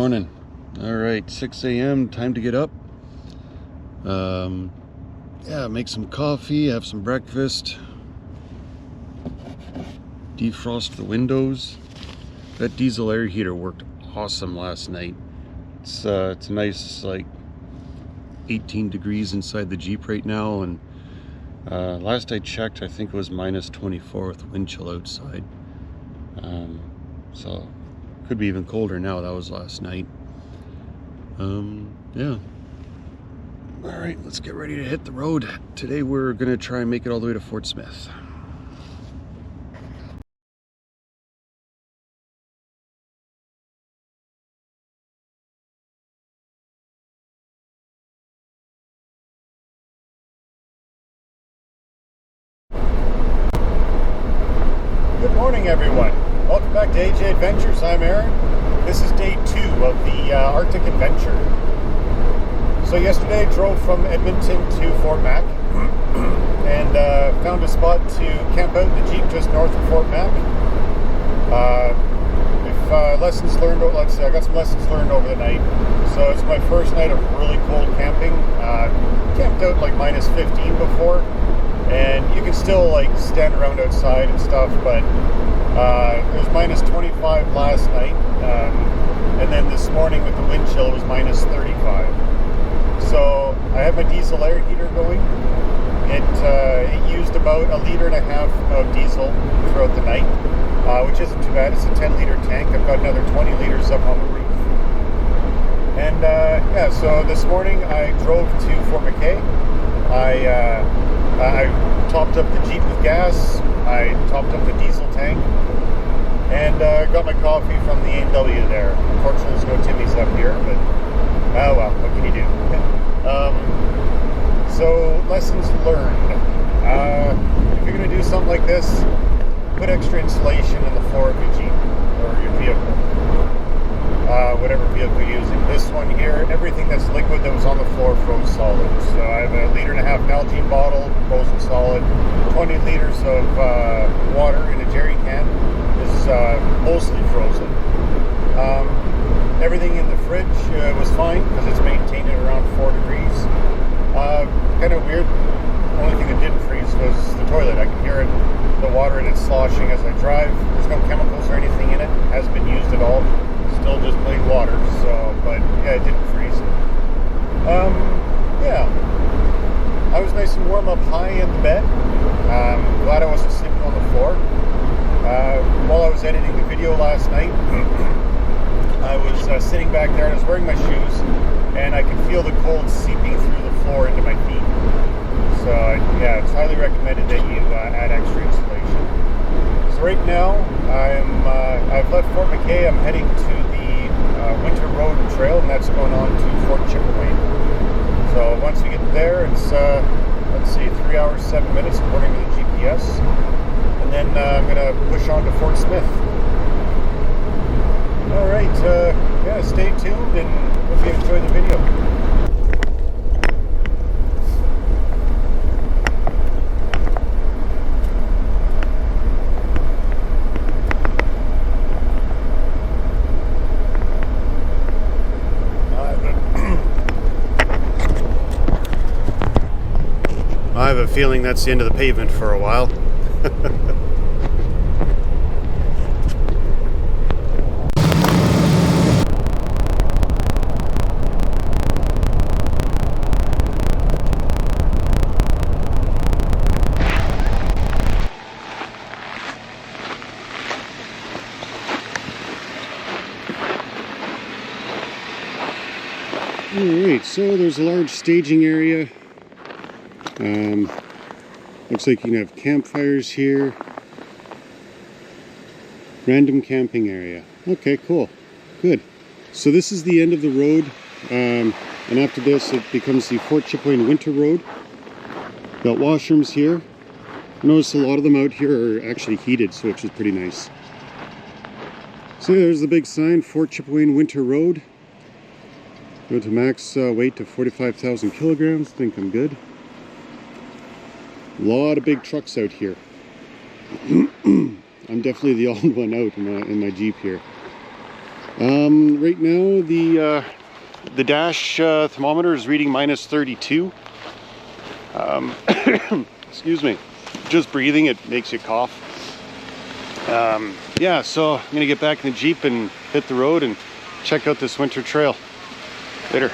Morning. All right, 6 a.m. Time to get up. Yeah, make some coffee, have some breakfast, defrost the windows. That diesel air heater worked awesome last night. It's a nice, like 18 degrees inside the Jeep right now, and last I checked, I think it was minus 24 with wind chill outside. So could be even colder now. That was last night. Yeah. All right, let's get ready to hit the road. Today we're gonna try and make it all the way to Fort Smith. Good morning, everyone. Welcome back to AJ Adventures. I'm Aaron. This is day 2 of the Arctic adventure. So yesterday I drove from Edmonton to Fort Mac and found a spot to camp out in the Jeep just north of Fort Mac. Lessons learned, let's say I got some lessons learned over the night. So it's my first night of really cold camping. Camped out like minus 15 before, and you can still like stand around outside and stuff, but it was minus 25 last night, and then this morning with the wind chill it was minus 35. So I have my diesel air heater going. It used about 1.5 liters of diesel throughout the night, which isn't too bad. It's a 10-liter tank. I've got another 20 liters up on the roof. And yeah, so this morning I drove to Fort McMurray. I topped up the Jeep with gas. I topped up the diesel tank, and got my coffee from the A&W there. Unfortunately, there's no Timmy's up here, but oh well, what can you do? So, lessons learned. If you're going to do something like this, put extra insulation in the floor of your Jeep or your vehicle. Whatever vehicle you're using. This one here, everything that's liquid that was on the floor froze solid. So I have 1.5 liter Nalgene bottle, frozen solid. 20 liters of water in a jerry can is mostly frozen. Everything in the fridge was fine because it's maintained at around 4 degrees. Kind of weird. The only thing that didn't freeze was the toilet. I can hear it, the water in it sloshing as I drive. There's no chemicals or anything in it. It hasn't been used at all. Still just plain water. So, but yeah, it didn't freeze. Yeah. I was nice and warm up high in the bed. Glad I wasn't sleeping on the floor. While I was editing the video last night, I was sitting back there and I was wearing my shoes, and I could feel the cold seeping through the floor into my feet. So yeah, it's highly recommended that you add extra insulation. So right now, I've left Fort McMurray. I'm heading to the Winter Road Trail, and that's going on to Fort Chipewyan. So once we get there, it's let's see, 3 hours 7 minutes according to the GPS, and then I'm gonna push on to Fort Smith. All right, yeah, stay tuned and hope you enjoy the video. I have a feeling that's the end of the pavement for a while. Alright, so there's a large staging area. Looks like you can have campfires here. Random camping area. Okay, cool. Good. So this is the end of the road. And after this it becomes the Fort Chipewyan Winter Road. Got washrooms here. I noticed a lot of them out here are actually heated, so which is pretty nice. So there's the big sign, Fort Chipewyan Winter Road. Go to max weight to 45,000 kilograms. Think I'm good. A lot of big trucks out here. I'm definitely the old one out in my Jeep here. Right now the dash thermometer is reading -32. Excuse me. Just breathing, it makes you cough. Yeah, so I'm gonna get back in the Jeep and hit the road and check out this winter trail. Later.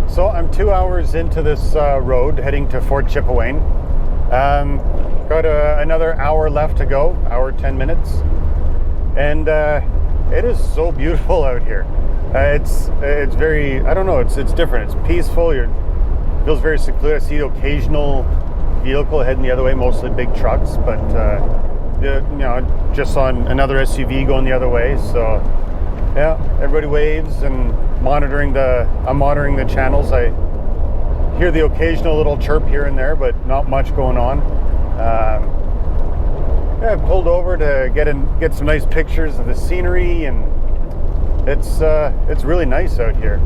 So I'm 2 hours into this road heading to Fort Chipewyan. Got another hour left to go, hour 10 minutes. And it is so beautiful out here. It's very, I don't know, it's different. It's peaceful. It feels very secluded. I see the occasional vehicle heading the other way, mostly big trucks, but you know, just on another SUV going the other way. So yeah, everybody waves and I'm monitoring the channels. I hear the occasional little chirp here and there, but not much going on. Yeah, I pulled over to get some nice pictures of the scenery, and it's really nice out here.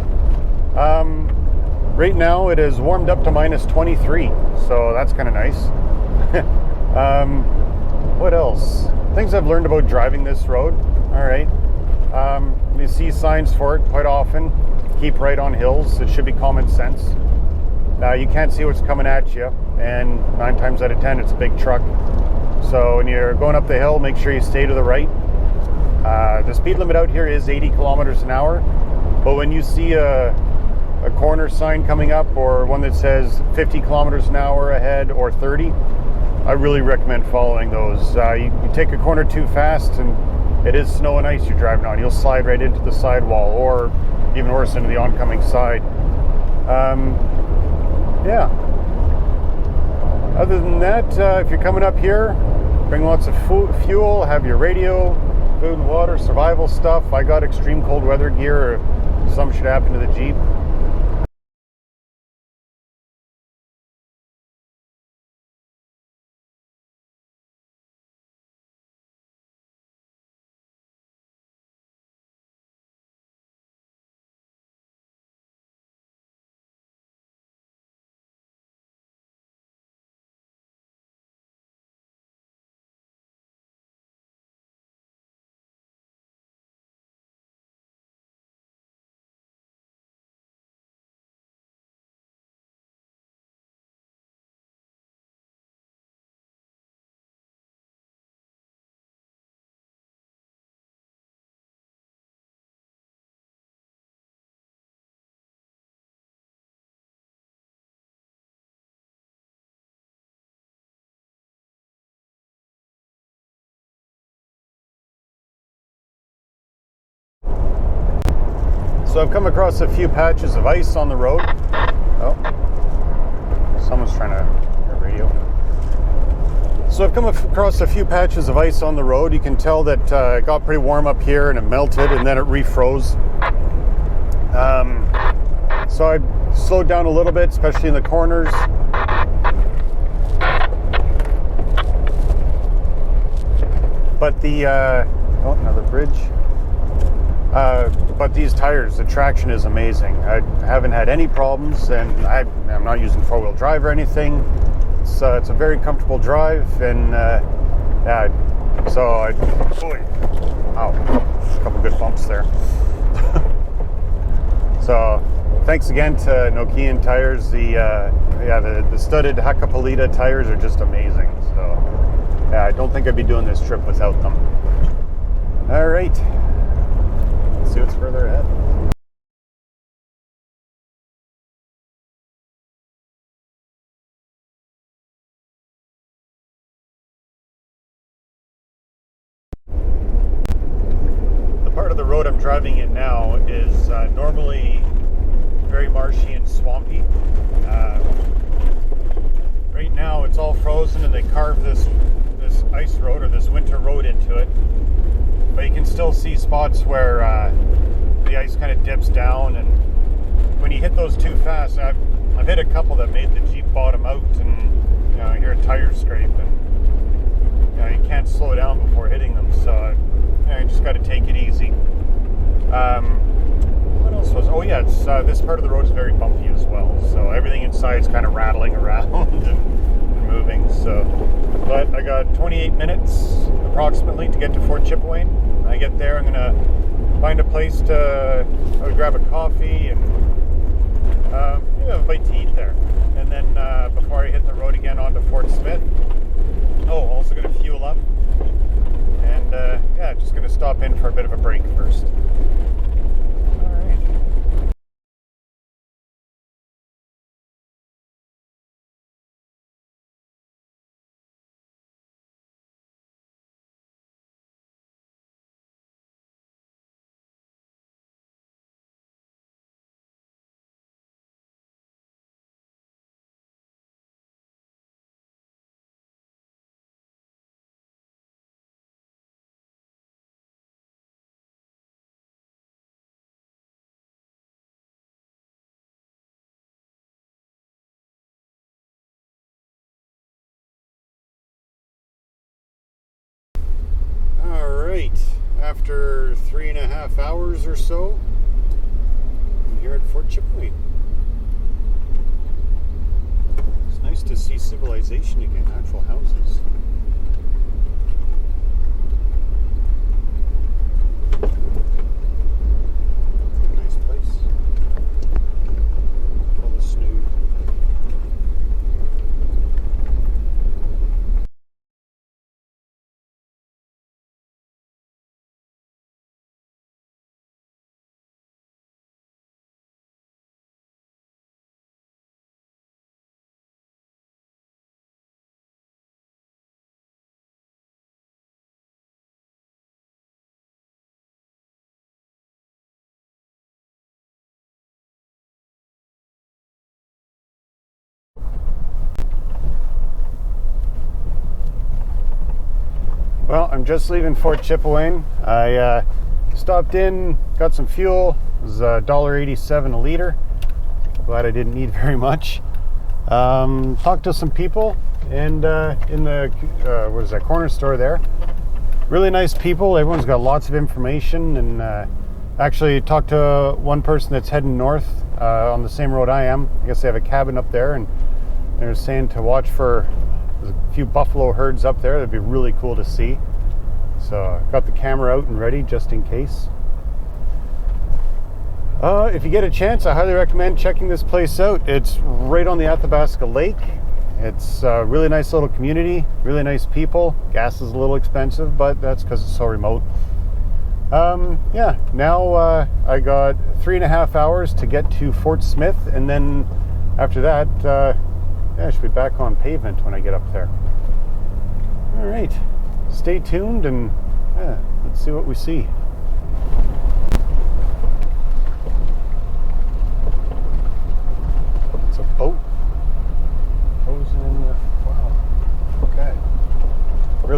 Right now it is warmed up to -23, so that's kind of nice. What else? Things I've learned about driving this road. All right. You see signs for it quite often. Keep right on hills. It should be common sense. You can't see what's coming at you, and 9 times out of 10 it's a big truck. So when you're going up the hill, make sure you stay to the right. The speed limit out here is 80 kilometers an hour, but when you see a corner sign coming up, or one that says 50 kilometers an hour ahead or 30, I really recommend following those. You take a corner too fast and it is snow and ice you're driving on. You'll slide right into the sidewall, or even worse, into the oncoming side. Yeah. Other than that, if you're coming up here, bring lots of fuel, have your radio, food and water, survival stuff. I got extreme cold weather gear if something should happen to the Jeep. So I've come across a few patches of ice on the road. Oh, someone's trying to hear radio. So I've come across a few patches of ice on the road. You can tell that it got pretty warm up here and it melted and then it refroze. So I slowed down a little bit, especially in the corners. But the, oh, another bridge. But these tires, the traction is amazing. I haven't had any problems, and I'm not using four-wheel drive or anything. It's a very comfortable drive, and yeah, so wow, a couple good bumps there. So thanks again to Nokian tires. The studded Hakkapeliitta tires are just amazing. So yeah, I don't think I'd be doing this trip without them. All right. See what's further ahead. The part of the road I'm driving in now is normally very marshy and swampy. Right now it's all frozen and they carved this ice road or this winter road into it. But you can still see spots where the ice kind of dips down, and when you hit those too fast, I've hit a couple that made the Jeep bottom out, and you know, you hear a tire scrape, and you can't slow down before hitting them. So you just got to take it easy. What else was? Oh yeah, it's this part of the road is very bumpy as well. So everything inside is kind of rattling around and moving. So, but I got 28 minutes approximately to get to Fort Chipewyan. When I get there, I'm gonna find a place to grab a coffee and maybe have a bite to eat there. And then before I hit the road again onto Fort Smith. Oh, also gonna fuel up. And yeah, just gonna stop in for a bit of a break first. After 3.5 hours or so, I'm here at Fort Chipewyan. It's nice to see civilization again, actual houses. Nice place. Full of snow. Well, I'm just leaving Fort Chipewyan. I stopped in, got some fuel. It was $1.87 a liter. Glad I didn't need very much. Talked to some people, and in the what is that, corner store there. Really nice people. Everyone's got lots of information, and actually talked to one person that's heading north on the same road I am. I guess they have a cabin up there, and they're saying to watch for a few buffalo herds up there. That'd be really cool to see. So I got the camera out and ready just in case. If you get a chance, I highly recommend checking this place out. It's right on the Athabasca Lake. It's a really nice little community, really nice people. Gas is a little expensive, but that's because it's so remote. Yeah, now I got 3.5 hours to get to Fort Smith, and then after that, yeah, I should be back on pavement when I get up there. All right, stay tuned, and yeah, let's see what we see.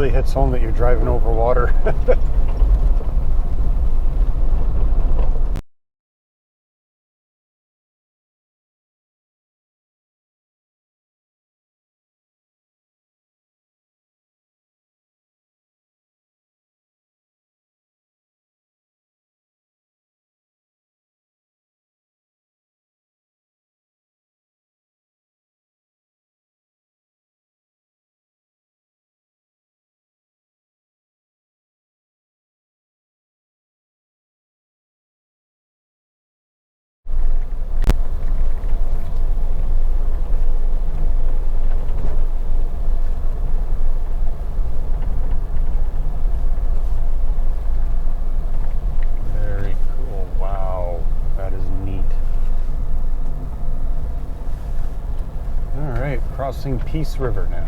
really hits home that you're driving over water. Very cool. Wow, that is neat. All right, crossing Peace River now.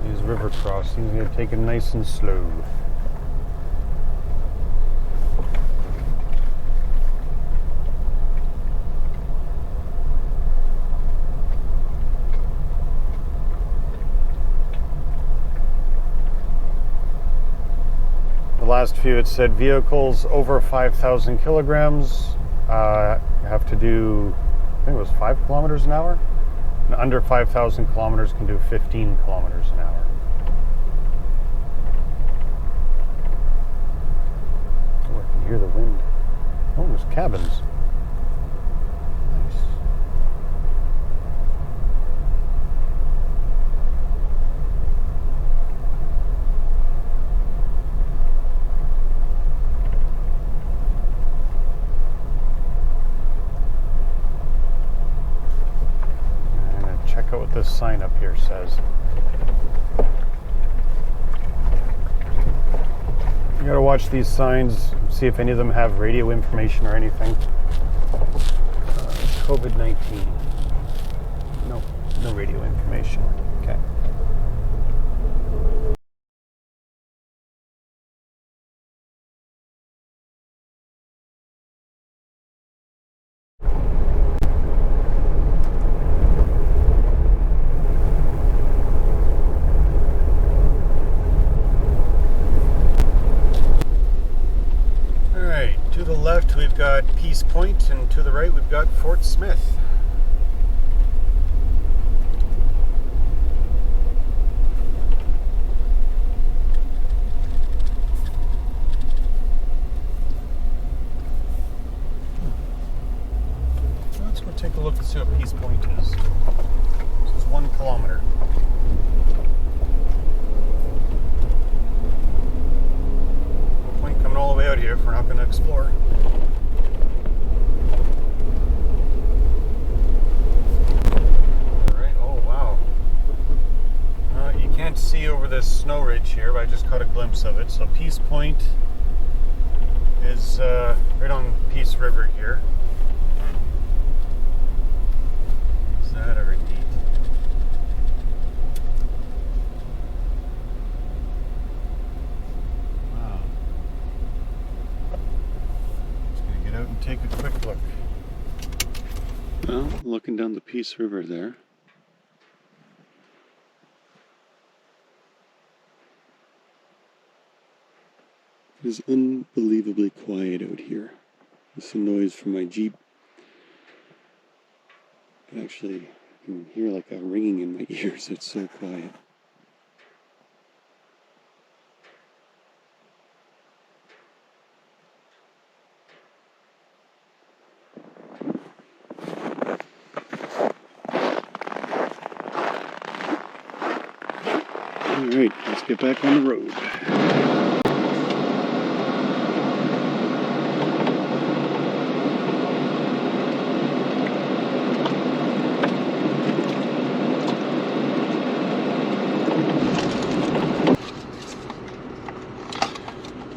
These river crossings, you gotta take it nice and slow. The last few, it said vehicles over 5,000 kilograms have to do, I think it was 5 kilometers an hour. And under 5,000 kilometers can do 15 kilometers an hour. Oh, I can hear the wind. Oh, there's cabins. Nice. Check out what this sign up here says. You gotta watch these signs, see if any of them have radio information or anything. COVID-19. No, no radio information. Okay. To the left we've got Peace Point, and to the right we've got Fort Smith. Let's go take a look and see what Peace Point is. This is 1 kilometer. Coming all the way out here if we're not going to explore. Alright, oh wow. You can't see over this snow ridge here, but I just caught a glimpse of it. So Peace Point is right on Peace River here. Is that ever neat? Out and take a quick look. Well, looking down the Peace River there. It is unbelievably quiet out here. It's the noise from my Jeep. Actually, I can hear like a ringing in my ears. It's so quiet. Alright, let's get back on the road.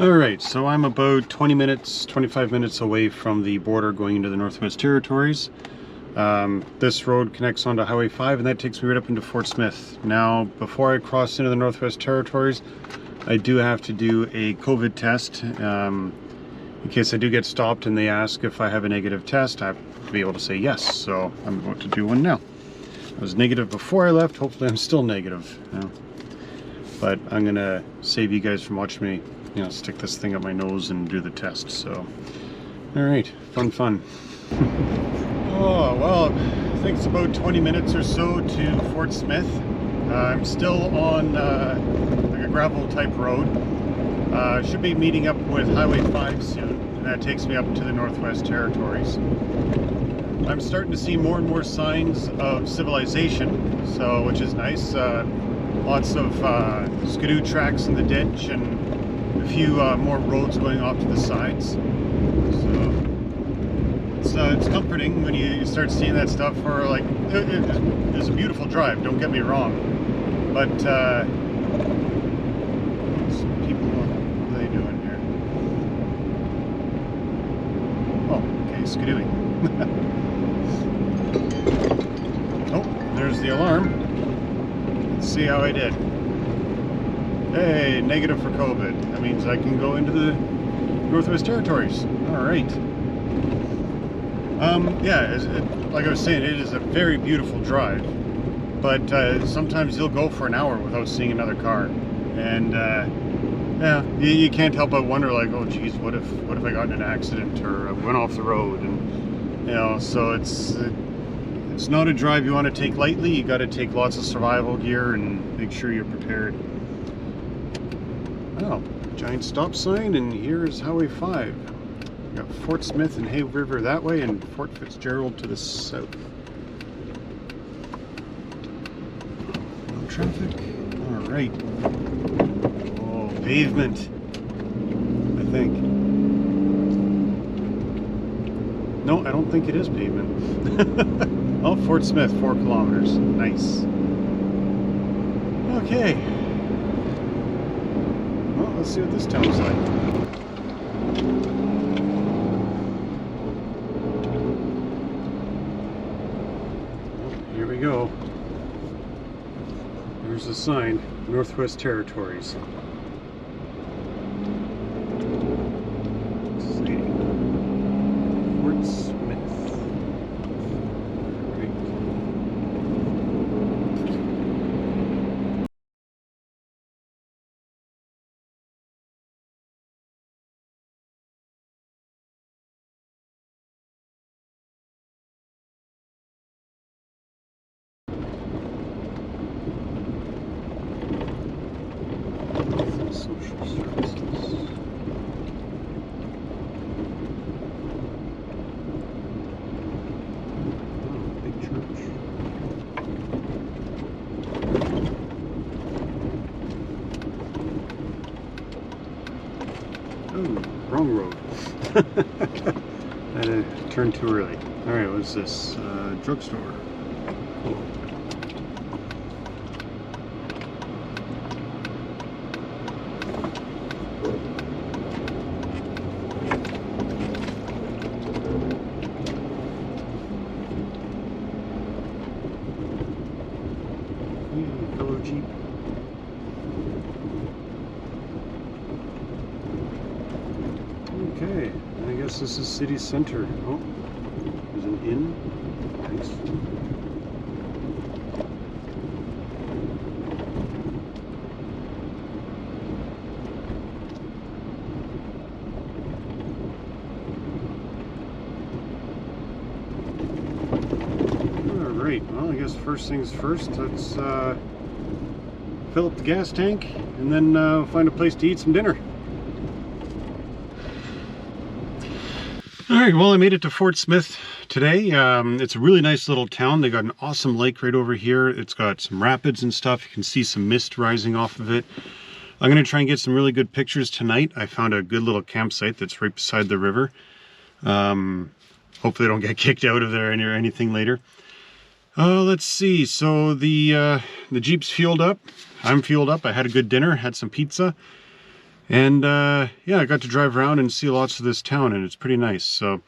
Alright, so I'm about 25 minutes away from the border going into the Northwest Territories. This road connects onto Highway 5 and that takes me right up into Fort Smith. Now, before I cross into the Northwest Territories, I do have to do a COVID test. In case I do get stopped and they ask if I have a negative test, I have to be able to say yes. So I'm about to do one now. I was negative before I left. Hopefully I'm still negative. You know? But I'm gonna save you guys from watching me, you know, stick this thing up my nose and do the test. So, all right, fun. Oh, well, I think it's about 20 minutes or so to Fort Smith. I'm still on like a gravel type road. Should be meeting up with Highway 5 soon, and that takes me up to the Northwest Territories. I'm starting to see more and more signs of civilization, so which is nice. Lots of skidoo tracks in the ditch and a few more roads going off to the sides. So it's comforting when you start seeing that stuff. For like, it's a beautiful drive, don't get me wrong, but some people, what are they doing here? Oh, okay, skidooing. Oh, there's the alarm. Let's see how I did. Hey, negative for COVID. That means I can go into the Northwest Territories. All right. Yeah, like I was saying, it is a very beautiful drive, but sometimes you'll go for an hour without seeing another car, and yeah, you can't help but wonder, like, oh geez, what if I got in an accident or went off the road, and you know, so it's not a drive you want to take lightly. You got to take lots of survival gear and make sure you're prepared. Oh, giant stop sign, and here is Highway 5. We got Fort Smith and Hay River that way, and Fort Fitzgerald to the south. No traffic. All right. Oh, pavement. I think. No, I don't think it is pavement. Oh, Fort Smith, 4 kilometers. Nice. Okay. Well, let's see what this town's like. Here we go. There's the sign, Northwest Territories. Let's see. Fort Smith. Right. Social services. Oh, big church. Oh, wrong road. I turned too early. Alright, what's this? Drugstore. Cool. Fellow Jeep. Okay, I guess this is city center. Oh, there's an inn. Nice. Alright, well, I guess first things first, let's fill up the gas tank and then find a place to eat some dinner. Alright, well, I made it to Fort Smith today. It's a really nice little town. They got an awesome lake right over here. It's got some rapids and stuff. You can see some mist rising off of it. I'm going to try and get some really good pictures tonight. I found a good little campsite that's right beside the river. Hopefully I don't get kicked out of there or anything later. Let's see. So the Jeep's fueled up. I'm fueled up. I had a good dinner, had some pizza. And yeah, I got to drive around and see lots of this town, and it's pretty nice. So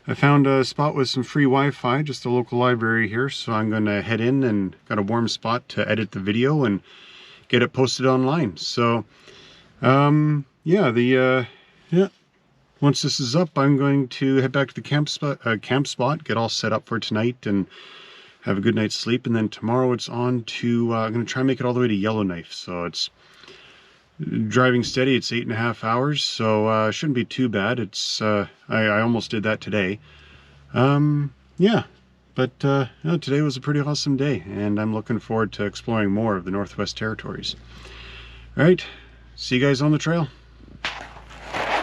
I found a spot with some free Wi-Fi, just a local library here. So I'm going to head in and got a warm spot to edit the video and get it posted online. So yeah, once this is up, I'm going to head back to the camp spot, get all set up for tonight, and have a good night's sleep, and then tomorrow it's on to, I'm going to try and make it all the way to Yellowknife. So it's driving steady, it's 8.5 hours, so shouldn't be too bad. It's I almost did that today. Yeah, but today was a pretty awesome day, and I'm looking forward to exploring more of the Northwest Territories. All right, see you guys on the trail.